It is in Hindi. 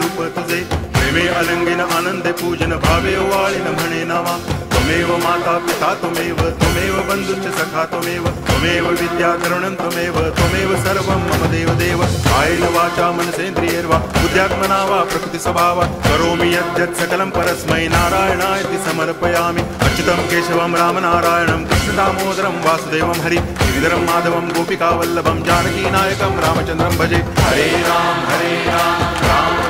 रूप तुझे, प्रेमे अलंगिन आनंदे पूजन, भावे ओवाळीन म्हणे नावा. त्वमेव माता पिता त्वमेव, त्वमेव बंधुश्च सखा त्वमेव, त्वमेव विद्या तरुणं त्वमेव, त्वमेव सर्वं मम देव देव. कायेन वाचा मनसेन्द्रियैर्वा बुद्ध्यात्मना वा प्रकृति स्वभावात् करोमि यद्यत् सकलं परस्मै नारायणायति समर्पयामि. अच्युतं केशवं रामनारायणं कृष्ण दामोदरं वासुदेवं हरि गिरिधरं माधवं गोपिकावल्लभं जानकीनायकं रामचन्द्रं भजे. हरे राम राम